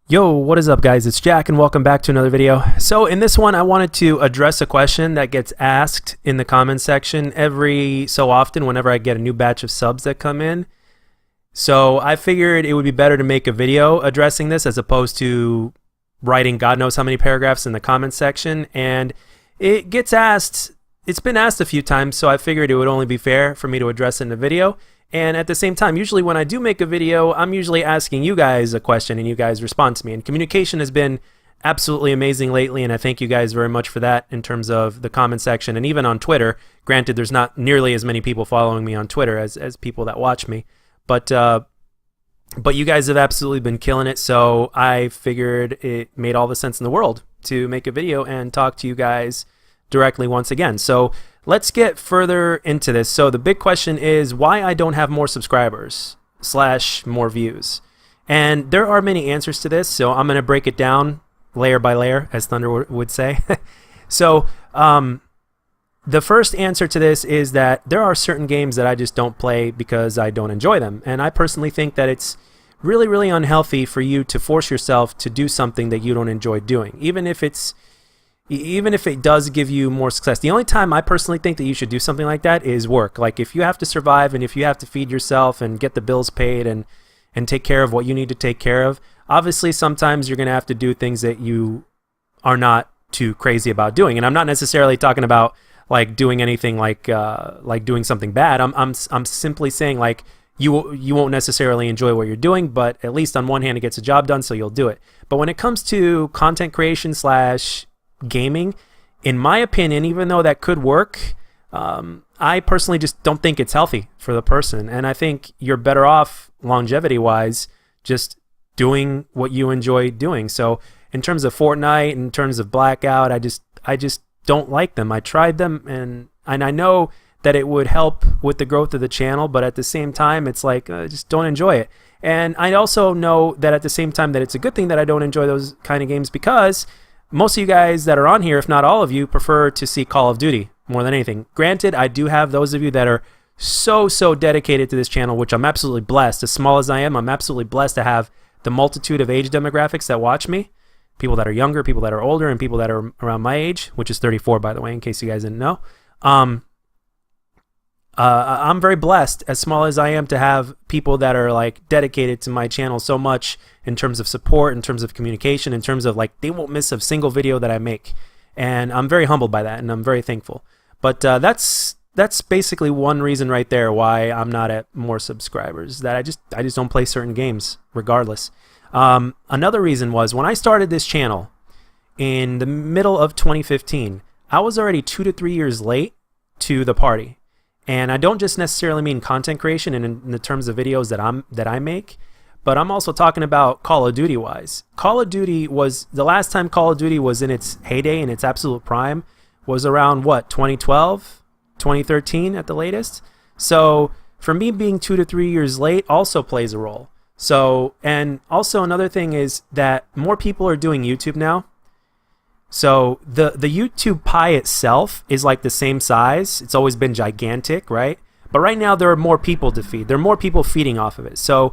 Yo, what is up guys? It's Jack and welcome back to another video. So in this one I wanted to address a question that gets asked in the comment section every so often whenever I get a new batch of subs that come in. So I figured it would be better to make a video addressing this as opposed to writing God knows how many paragraphs in the comment section. And it gets asked, it's been asked a few times, so I figured it would only be fair for me to address it in a video. And at the same time, usually when I do make a video, I'm usually asking you guys a question and you guys respond to me. And communication has been absolutely amazing lately, and I thank you guys very much for that in terms of the comment section and even on Twitter. Granted, there's not nearly as many people following me on Twitter as people that watch me. But you guys have absolutely been killing it, so I figured it made all the sense in the world to make a video and talk to you guys directly once again. So let's get further into this. So the big question is why I don't have more subscribers / more views. And there are many answers to this, so I'm going to break it down layer by layer, as Thunder would say. So the first answer to this is that there are certain games that I just don't play because I don't enjoy them. And I personally think that it's really, really unhealthy for you to force yourself to do something that you don't enjoy doing, even if it does give you more success. The only time I personally think that you should do something like that is work. Like if you have to survive and if you have to feed yourself and get the bills paid and take care of what you need to take care of, obviously sometimes you're going to have to do things that you are not too crazy about doing. And I'm not necessarily talking about like doing anything like doing something bad. I'm simply saying like you won't necessarily enjoy what you're doing, but at least on one hand it gets a job done, so you'll do it. But when it comes to content creation / gaming, in my opinion, even though that could work, I personally just don't think it's healthy for the person, and I think you're better off longevity wise just doing what you enjoy doing. So in terms of Fortnite, in terms of Blackout, I just don't like them. I tried them and I know that it would help with the growth of the channel, but at the same time it's like I just don't enjoy it. And I also know that at the same time that it's a good thing that I don't enjoy those kind of games, because most of you guys that are on here, if not all of you, prefer to see Call of Duty more than anything. Granted, I do have those of you that are so dedicated to this channel, which I'm absolutely blessed. As small as I am, I'm absolutely blessed to have the multitude of age demographics that watch me. People that are younger, people that are older, and people that are around my age, which is 34, by the way, in case you guys didn't know. I'm very blessed, as small as I am, to have people that are like dedicated to my channel so much in terms of support, in terms of communication, in terms of like they won't miss a single video that I make. And I'm very humbled by that, and I'm very thankful. But that's basically one reason right there why I'm not at more subscribers, that I just don't play certain games regardless. Another reason was when I started this channel in the middle of 2015, I was already 2 to 3 years late to the party. And I don't just necessarily mean content creation in the terms of videos that I make, but I'm also talking about Call of Duty wise. Call of Duty was, the last time Call of Duty was in its heyday, in its absolute prime, was around what, 2012, 2013 at the latest. So for me, being 2 to 3 years late also plays a role. So, and also another thing is that more people are doing YouTube now. So the YouTube pie itself is like the same size. It's always been gigantic, right? But right now there are more people to feed. There are more people feeding off of it. So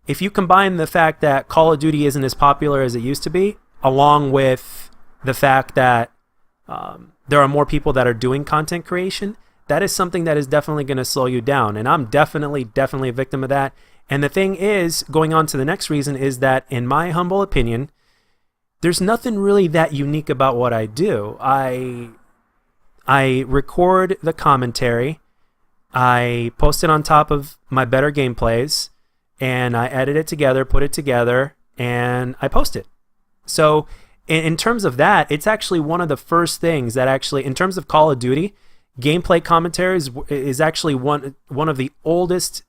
if you combine the fact that Call of Duty isn't as popular as it used to be, along with the fact that there are more people that are doing content creation, that is something that is definitely going to slow you down. And I'm definitely a victim of that. And the thing is, going on to the next reason, is that in my humble opinion, there's nothing really that unique about what I do. I record the commentary, I post it on top of my better gameplays, and I edit it together, put it together, and I post it. So in terms of that, it's actually one of the first things that actually, in terms of Call of Duty, gameplay commentaries is actually one of the oldest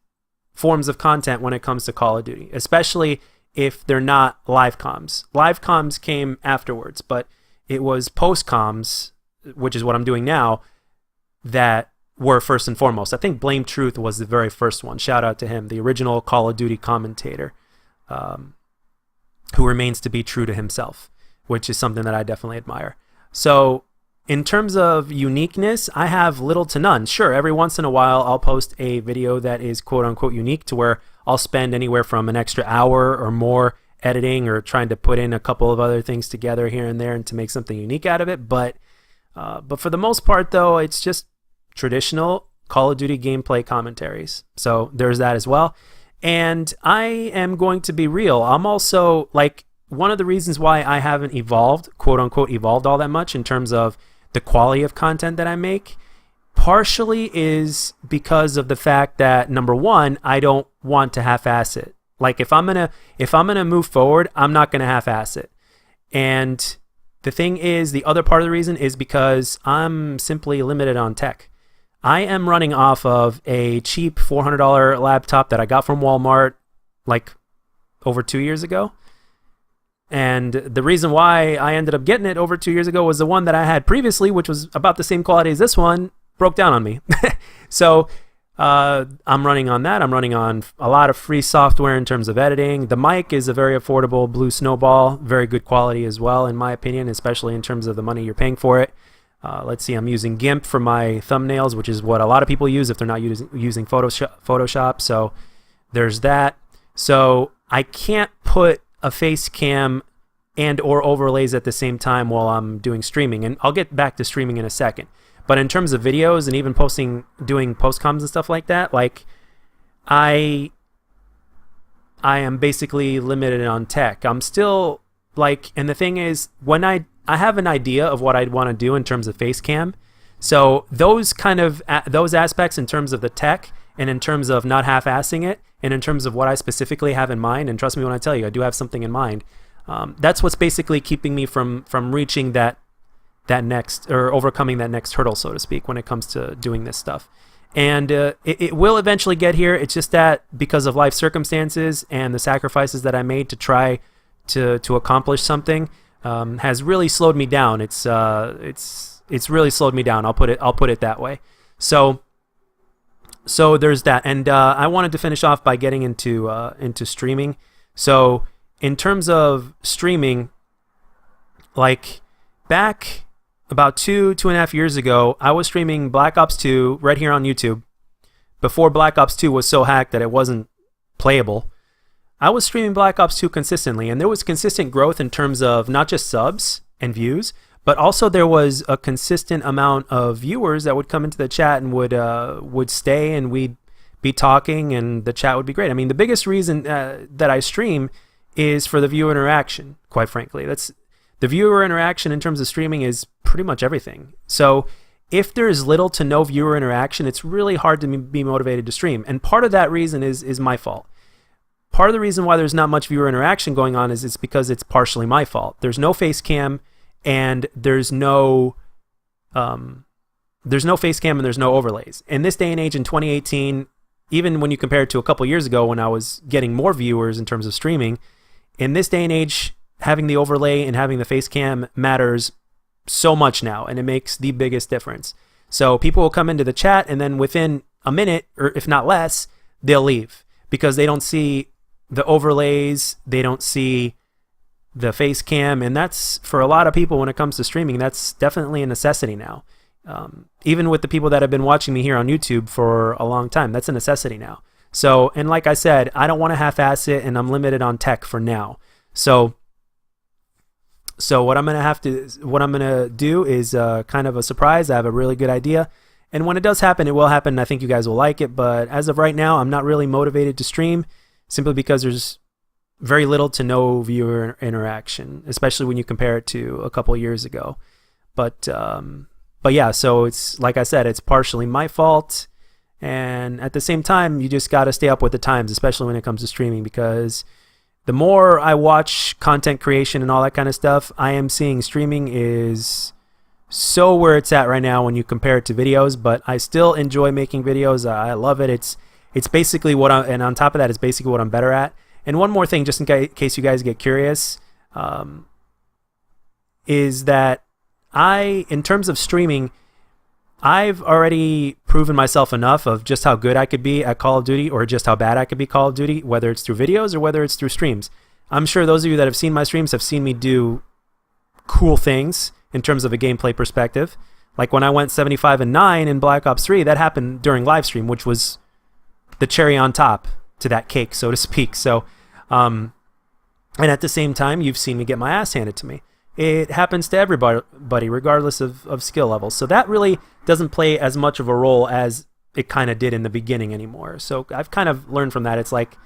forms of content when it comes to Call of Duty, especially if they're not live comms. Live comms came afterwards, but it was post comms, which is what I'm doing now, that were first and foremost. I think Blame Truth was the very first one. Shout out to him, the original Call of Duty commentator, who remains to be true to himself, which is something that I definitely admire. So in terms of uniqueness, I have little to none. Sure, every once in a while I'll post a video that is quote unquote unique, to where I'll spend anywhere from an extra hour or more editing or trying to put in a couple of other things together here and there and to make something unique out of it. But for the most part, though, it's just traditional Call of Duty gameplay commentaries. So there's that as well. And I am going to be real. I'm also, like, one of the reasons why I haven't evolved, quote unquote, evolved all that much in terms of the quality of content that I make, partially is because of the fact that, number one, I don't want to half-ass it. Like, if I'm gonna move forward, I'm not gonna half-ass it. And the thing is, the other part of the reason is because I'm simply limited on tech. I am running off of a cheap $400 laptop that I got from Walmart like over 2 years ago. And the reason why I ended up getting it over 2 years ago was the one that I had previously, which was about the same quality as this one, broke down on me. So I'm running on that. I'm running on a lot of free software in terms of editing. The mic is a very affordable Blue Snowball, very good quality as well, in my opinion, especially in terms of the money you're paying for it. Let's see, I'm using GIMP for my thumbnails, which is what a lot of people use if they're not using Photoshop. So there's that. So I can't put a face cam and or overlays at the same time while I'm doing streaming. And I'll get back to streaming in a second. But in terms of videos and even doing post-coms and stuff like that, like, I am basically limited on tech. I'm still, like, and the thing is, when I have an idea of what I'd want to do in terms of face cam. So those aspects in terms of the tech and in terms of not half-assing it and in terms of what I specifically have in mind, and trust me when I tell you, I do have something in mind. That's what's basically keeping me from reaching that next, or overcoming that next hurdle, so to speak, when it comes to doing this stuff. And it will eventually get here. It's just that because of life circumstances and the sacrifices that I made to try to accomplish something, has really slowed me down. It's really slowed me down. I'll put it that way. So there's that. And I wanted to finish off by getting into streaming. So in terms of streaming, like, back about 2.5 years ago, I was streaming Black Ops 2 right here on YouTube. Before Black Ops 2 was so hacked that it wasn't playable, I was streaming Black Ops 2 consistently, and there was consistent growth in terms of not just subs and views, but also there was a consistent amount of viewers that would come into the chat and would stay, and we'd be talking, and the chat would be great. I mean, the biggest reason that I stream is for the viewer interaction, quite frankly. The viewer interaction in terms of streaming is pretty much everything. So if there's little to no viewer interaction, it's really hard to be motivated to stream. And part of that reason is my fault. Part of the reason why there's not much viewer interaction going on is it's because it's partially my fault. There's no face cam, and there's no face cam, and there's no overlays. In this day and age, in 2018, even when you compare it to a couple years ago when I was getting more viewers in terms of streaming, in this day and age, having the overlay and having the face cam matters so much now, and it makes the biggest difference. So people will come into the chat, and then within a minute, or if not less, they'll leave because they don't see the overlays, they don't see the face cam, and that's, for a lot of people when it comes to streaming, that's definitely a necessity now. Even with the people that have been watching me here on YouTube for a long time, that's a necessity now. So, and like I said, I don't want to half-ass it, and I'm limited on tech for now. So what I'm gonna do is kind of a surprise. I have a really good idea, and when it does happen, it will happen. I think you guys will like it, but as of right now, I'm not really motivated to stream, simply because there's very little to no viewer interaction, especially when you compare it to a couple years ago. But yeah, so it's, like I said, it's partially my fault, and at the same time, you just got to stay up with the times, especially when it comes to streaming, because the more I watch content creation and all that kind of stuff, I am seeing streaming is so where it's at right now when you compare it to videos. But I still enjoy making videos. I love it. It's basically and on top of that, it's basically what I'm better at. And one more thing, just in case you guys get curious, is that in terms of streaming, I've already proven myself enough of just how good I could be at Call of Duty, or just how bad I could be Call of Duty, whether it's through videos or whether it's through streams. I'm sure those of you that have seen my streams have seen me do cool things in terms of a gameplay perspective. Like when I went 75-9 in Black Ops 3, that happened during live stream, which was the cherry on top to that cake, so to speak. So And at the same time, you've seen me get my ass handed to me. It happens to everybody, regardless of skill levels. So that really doesn't play as much of a role as it kind of did in the beginning anymore. So I've kind of learned from that. It's like,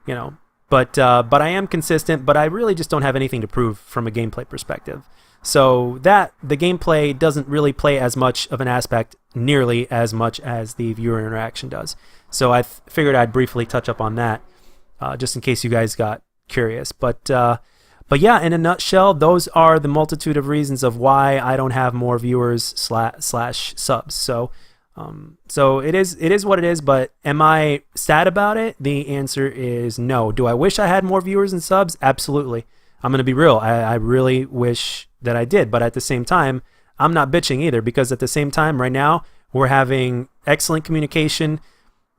you know, but I am consistent, but I really just don't have anything to prove from a gameplay perspective. So that the gameplay doesn't really play as much of an aspect, nearly as much as the viewer interaction does. So I figured I'd briefly touch up on that, just in case you guys got curious. But yeah, in a nutshell, those are the multitude of reasons of why I don't have more viewers slash subs. So it is what it is. But am I sad about it? The answer is no. Do I wish I had more viewers and subs? Absolutely. I'm gonna be real. I really wish that I did. But at the same time, I'm not bitching either, because at the same time, right now, we're having excellent communication.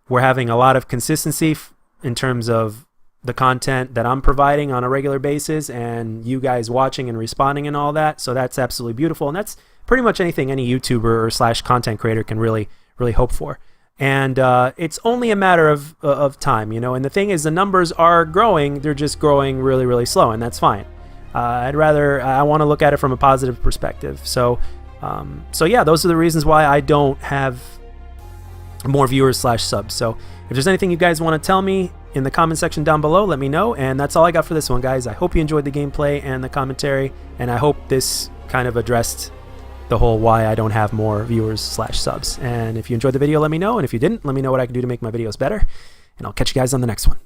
We're having a lot of consistency in terms of the content that I'm providing on a regular basis, and you guys watching and responding and all that. So that's absolutely beautiful, and that's pretty much anything any YouTuber or slash content creator can really hope for. And it's only a matter of time, you know. And the thing is, the numbers are growing. They're just growing really slow, and that's fine. I want to look at it from a positive perspective. So yeah, those are the reasons why I don't have more viewers slash subs. So if there's anything you guys want to tell me in the comment section down below, let me know. And that's all I got for this one, guys. I hope you enjoyed the gameplay and the commentary, and I hope this kind of addressed the whole why I don't have more viewers slash subs. And if you enjoyed the video, let me know. And if you didn't, let me know what I can do to make my videos better. And I'll catch you guys on the next one.